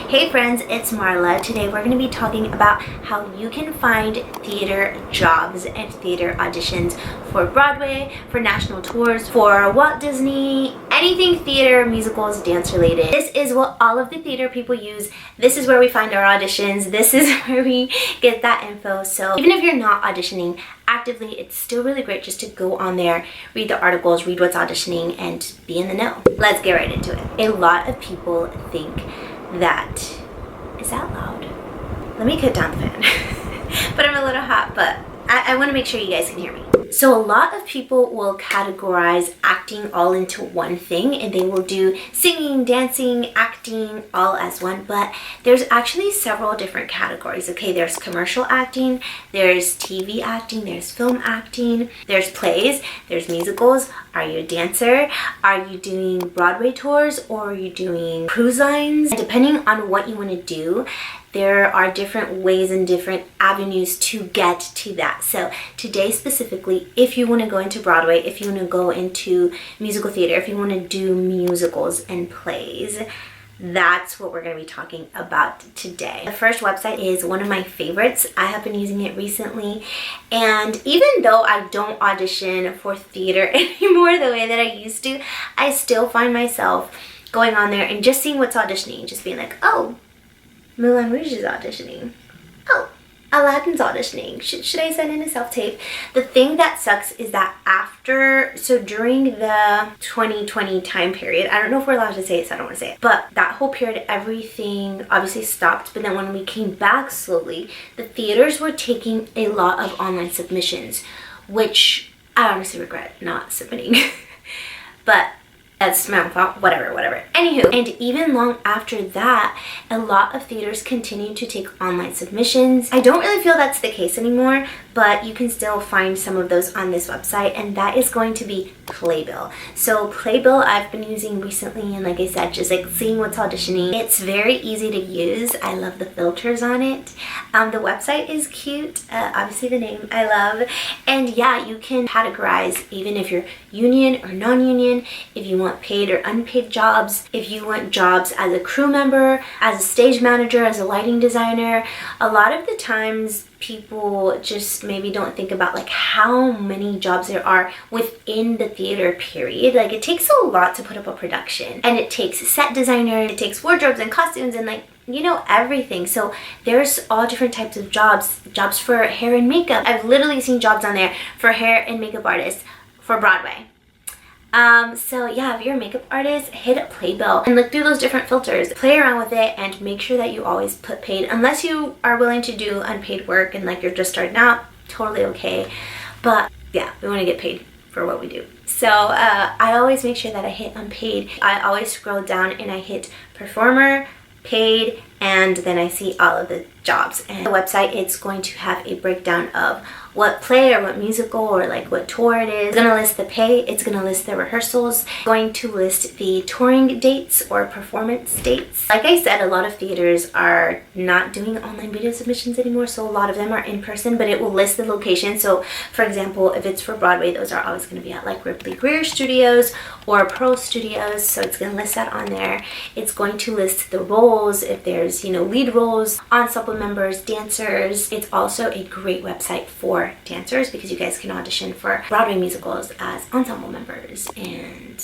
Hey friends, it's Marla. Today we're going to be talking about how you can find theater jobs and theater auditions for Broadway, for national tours, for Walt Disney, anything theater, musicals, dance related. This is what all of the theater people use. This is where we find our auditions. This is where we get that info. So even if you're not auditioning actively, it's still really great just to go on there, read the articles, read what's auditioning, and be in the know. Let's get right into it. A lot of people think that, is that loud? Let me cut down the fan. But I'm a little hot, but I want to make sure you guys can hear me. So a lot of people will categorize acting all into one thing, and they will do singing, dancing, acting all as one, but there's actually several different categories. Okay, there's commercial acting, there's TV acting, there's film acting, there's plays, there's musicals. Are you a dancer? Are you doing Broadway tours, or are you doing cruise lines? And depending on what you want to do, there are different ways and different avenues to get to that. So today specifically, if you want to go into Broadway, if you want to go into musical theater, if you want to do musicals and plays, that's what we're going to be talking about today. The first website is one of my favorites. I have been using it recently, and even though I don't audition for theater anymore the way that I used to, I still find myself going on there and just seeing what's auditioning, just being like, oh, Moulin Rouge is auditioning. Oh, Aladdin's auditioning. Should I send in a self-tape? The thing that sucks is that during the 2020 time period, I don't know if we're allowed to say it, so I don't want to say it, but that whole period, everything obviously stopped. But then when we came back slowly, the theaters were taking a lot of online submissions, which I honestly regret not submitting. But that's my own fault, whatever. Anywho, and even long after that, a lot of theaters continue to take online submissions. I don't really feel that's the case anymore, but you can still find some of those on this website, and that is going to be Playbill. So Playbill I've been using recently, and like I said, just like seeing what's auditioning. It's very easy to use. I love the filters on it. The website is cute. Obviously the name I love. And yeah, you can categorize even if you're union or non-union, if you want paid or unpaid jobs, if you want jobs as a crew member, as a stage manager, as a lighting designer. A lot of the times people just maybe don't think about like how many jobs there are within the theater period. Like it takes a lot to put up a production, and it takes set designers, it takes wardrobes and costumes and like, you know, everything. So there's all different types of jobs for hair and makeup. I've literally seen jobs on there for hair and makeup artists for Broadway. So yeah, if you're a makeup artist, hit up Playbill and look through those different filters, play around with it, and make sure that you always put paid, unless you are willing to do unpaid work and like you're just starting out, totally okay. But yeah, we want to get paid for what we do. So I always make sure that I hit unpaid. I always scroll down and I hit performer, paid, and then I see all of the jobs. And the website, it's going to have a breakdown of what play or what musical or like what tour it is. It's going to list the pay, it's going to list the rehearsals, going to list the touring dates or performance dates. Like I said, a lot of theaters are not doing online video submissions anymore, so a lot of them are in person, but it will list the location. So for example, if it's for Broadway, those are always going to be at like Ripley Greer Studios or Pearl Studios, so it's going to list that on there. It's going to list the roles, if there's, you know, lead roles, ensemble members, dancers. It's also a great website for dancers because you guys can audition for Broadway musicals as ensemble members and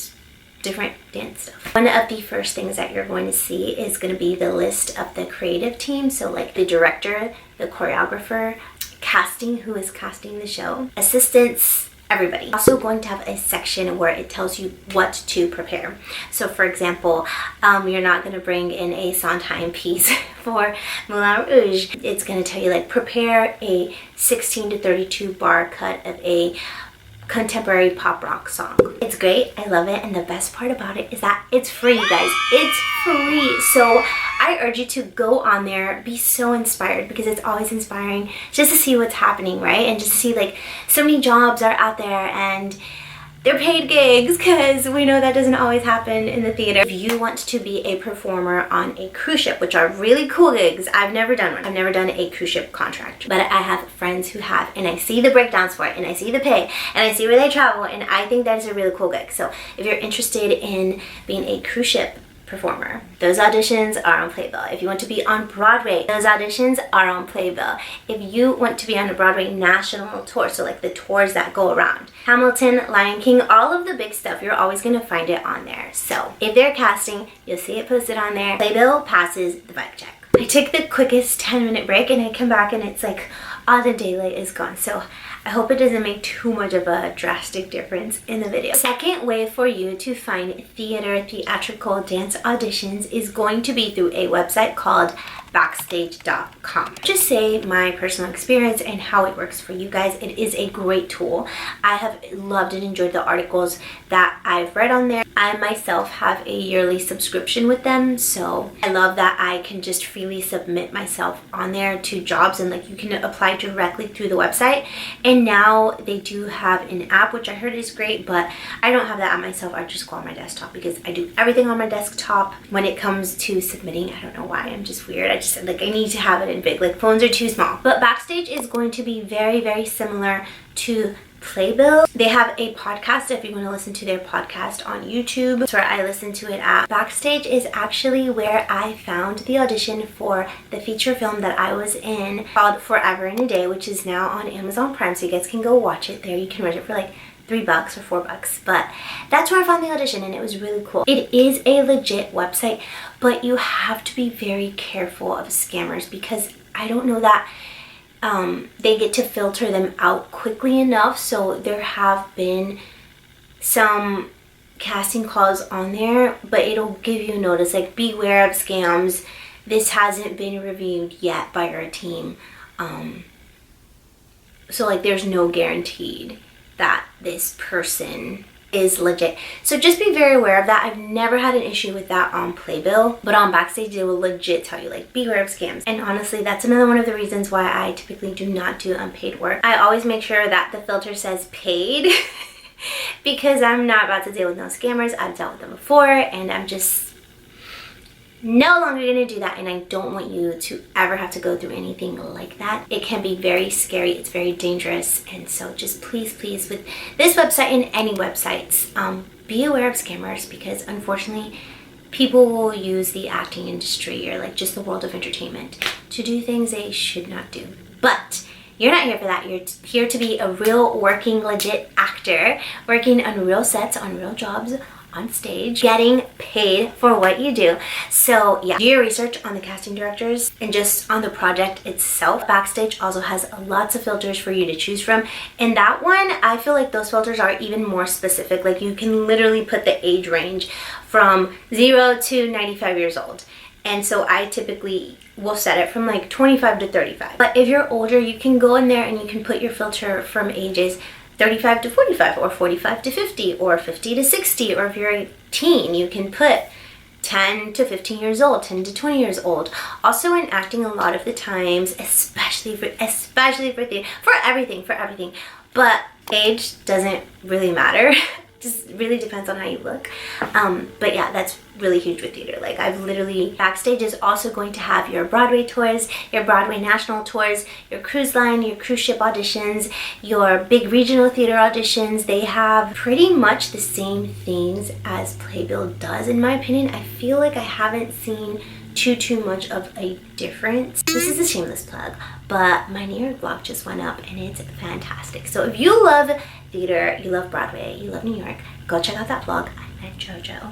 different dance stuff. One of the first things that you're going to see is going to be the list of the creative team. So like the director, the choreographer, casting, who is casting the show, assistants, everybody. Also going to have a section where it tells you what to prepare. So for example, you're not going to bring in a Sondheim piece for Moulin Rouge. It's going to tell you like prepare a 16 to 32 bar cut of a contemporary pop rock song. It's great, I love it, and the best part about it is that it's free, you guys. It's free. So I urge you to go on there, be so inspired, because it's always inspiring just to see what's happening, right? And just to see like so many jobs are out there and they're paid gigs, because we know that doesn't always happen in the theater. If you want to be a performer on a cruise ship, which are really cool gigs, I've never done one. I've never done a cruise ship contract, but I have friends who have, and I see the breakdowns for it, and I see the pay, and I see where they travel, and I think that is a really cool gig. So if you're interested in being a cruise ship performer, those auditions are on Playbill. If you want to be on Broadway, those auditions are on Playbill. If you want to be on a Broadway national tour, so like the tours that go around, Hamilton, Lion King, all of the big stuff, you're always going to find it on there. So if they're casting, you'll see it posted on there. Playbill passes the vibe check. I took the quickest 10-minute break and I come back and it's like all the daylight is gone. So I hope it doesn't make too much of a drastic difference in the video. Second way for you to find theatrical dance auditions is going to be through a website called Backstage.com. Just say my personal experience and how it works for you guys. It is a great tool. I have loved and enjoyed the articles that I've read on there. I myself have a yearly subscription with them, so I love that I can just freely submit myself on there to jobs, and like you can apply directly through the website. And now they do have an app, which I heard is great, but I don't have that app myself. I just go on my desktop because I do everything on my desktop. When it comes to submitting, I don't know why, I'm just weird. I just like I need to have it in big, like phones are too small. But Backstage is going to be very, very similar to Playbill. They have a podcast if you want to listen to their podcast on YouTube. That's where I listen to it at. Backstage is actually where I found the audition for the feature film that I was in called Forever in a Day, which is now on Amazon Prime, so you guys can go watch it there. You can rent it for like $3 or $4, but that's where I found the audition and it was really cool. It is a legit website, but you have to be very careful of scammers because I don't know that they get to filter them out quickly enough. So there have been some casting calls on there, but it'll give you notice like beware of scams. This hasn't been reviewed yet by our team. So like there's no guaranteed that this person is legit. So just be very aware of that. I've never had an issue with that on Playbill, but on Backstage they will legit tell you like beware of scams. And honestly, that's another one of the reasons why I typically do not do unpaid work. I always make sure that the filter says paid because I'm not about to deal with no scammers. I've dealt with them before and I'm just no longer going to do that, and I don't want you to ever have to go through anything like that. It can be very scary, it's very dangerous, and so just please with this website and any websites, be aware of scammers because unfortunately people will use the acting industry or like just the world of entertainment to do things they should not do. But you're not here for that. You're here to be a real working legit actor, working on real sets, on real jobs, on stage, getting paid for what you do. So yeah, do your research on the casting directors and just on the project itself. Backstage also has lots of filters for you to choose from, and that one I feel like those filters are even more specific. Like you can literally put the age range from 0 to 95 years old, and so I typically will set it from like 25 to 35. But if you're older, you can go in there and you can put your filter from ages 35 to 45 or 45 to 50 or 50 to 60, or if you're a teen you can put 10 to 15 years old, 10 to 20 years old. Also in acting, a lot of the times, especially for theater, for everything, but age doesn't really matter. Just really depends on how you look. But yeah, that's really huge with theater. Like I've literally, Backstage is also going to have your Broadway tours, your Broadway national tours, your cruise line, your cruise ship auditions, your big regional theater auditions. They have pretty much the same things as Playbill does, in my opinion. I feel like I haven't seen too much of a difference. This is a shameless plug, but my New York vlog just went up and it's fantastic. So if you love theater, you love Broadway, you love New York, go check out that vlog. I met JoJo.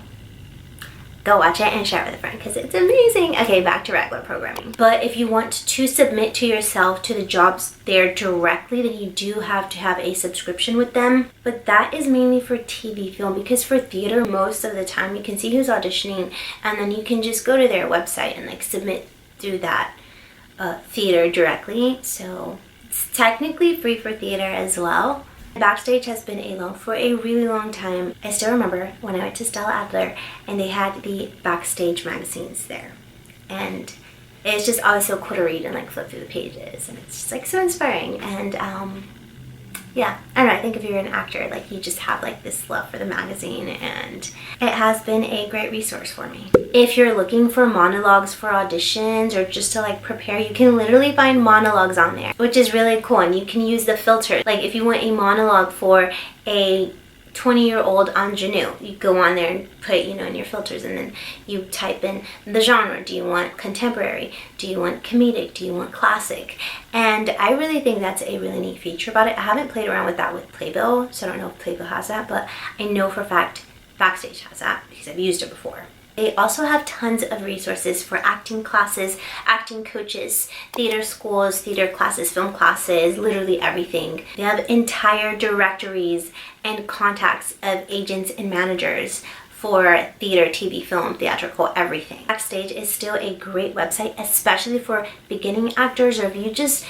Go watch it and share it with a friend because it's amazing. Okay, back to regular programming. But if you want to submit to yourself to the jobs there directly, then you do have to have a subscription with them. But that is mainly for TV film, because for theater, most of the time you can see who's auditioning and then you can just go to their website and like submit through that theater directly. So it's technically free for theater as well. Backstage has been alone for a really long time. I still remember when I went to Stella Adler and they had the Backstage magazines there, and it's just always so cool to read and like flip through the pages, and it's just like so inspiring. And yeah, I don't know, I think if you're an actor, like you just have like this love for the magazine, and it has been a great resource for me. If you're looking for monologues for auditions or just to like prepare, you can literally find monologues on there, which is really cool. And you can use the filter. Like if you want a monologue for a 20-year-old ingenue. You go on there and put, in your filters, and then you type in the genre. Do you want contemporary? Do you want comedic? Do you want classic? And I really think that's a really neat feature about it. I haven't played around with that with Playbill, so I don't know if Playbill has that, but I know for a fact Backstage has that because I've used it before. They also have tons of resources for acting classes, acting coaches, theater schools, theater classes, film classes, literally everything. They have entire directories and contacts of agents and managers for theater, TV, film, theatrical, everything. Backstage is still a great website, especially for beginning actors, or if you just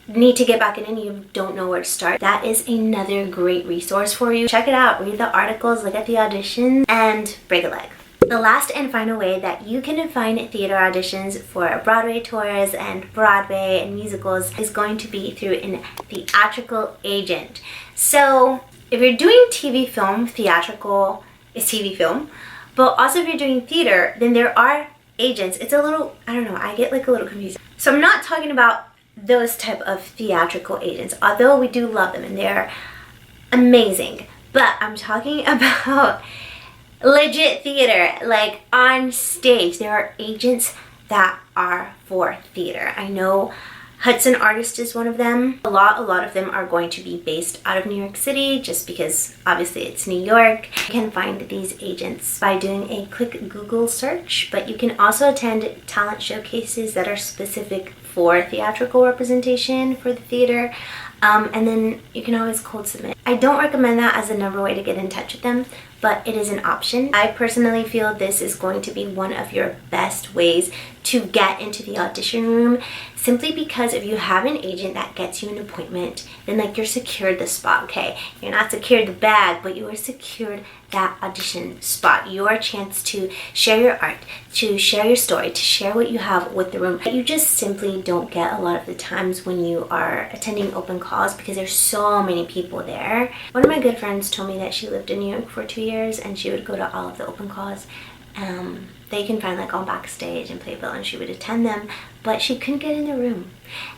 need to get back in and you don't know where to start. That is another great resource for you. Check it out, read the articles, look at the auditions, and break a leg. The last and final way that you can find theater auditions for Broadway tours and Broadway and musicals is going to be through a theatrical agent. So if you're doing TV, film, theatrical is TV, film, but also if you're doing theater, then there are agents. It's a little, I don't know, I get like a little confused. So I'm not talking about those type of theatrical agents, although we do love them and they're amazing, but I'm talking about legit theater, like on stage. There are agents that are for theater. I know Hudson Artist is one of them. A lot of them are going to be based out of New York City, just because obviously it's New York. You can find these agents by doing a quick Google search, but you can also attend talent showcases that are specific for theatrical representation for the theater. And then you can always cold submit. I don't recommend that as the number way to get in touch with them, but it is an option. I personally feel this is going to be one of your best ways to get into the audition room, simply because if you have an agent that gets you an appointment, then like you're secured the spot, okay? You're not secured the bag, but you are secured that audition spot, your chance to share your art, to share your story, to share what you have with the room. You just simply don't get a lot of the times when you are attending open calls because there's so many people there. One of my good friends told me that she lived in New York for 2 years and she would go to all of the open calls. They can find like on Backstage and Playbill, and she would attend them, but she couldn't get in the room.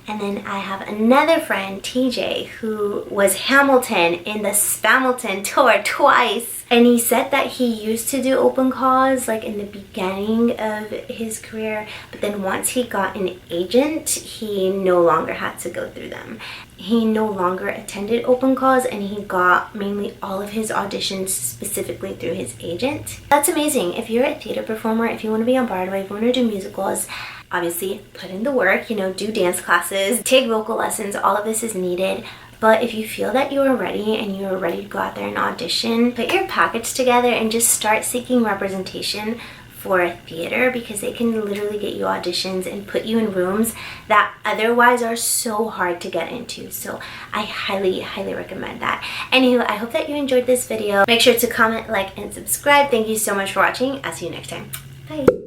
And then I have another friend, TJ, who was Hamilton in the Spamilton tour twice. And he said that he used to do open calls like in the beginning of his career, but then once he got an agent, he no longer had to go through them. He no longer attended open calls, and he got mainly all of his auditions specifically through his agent. That's amazing. If you're a theater performer, if you want to be on Broadway, if you want to do musicals, obviously put in the work, do dance classes, take vocal lessons, all of this is needed. But if you feel that you are ready and you are ready to go out there and audition, put your package together and just start seeking representation for theater, because they can literally get you auditions and put you in rooms that otherwise are so hard to get into. So I highly recommend that. Anywho, I hope that you enjoyed this video. Make sure to comment, like, and subscribe. Thank you so much for watching. I'll see you next time. Bye.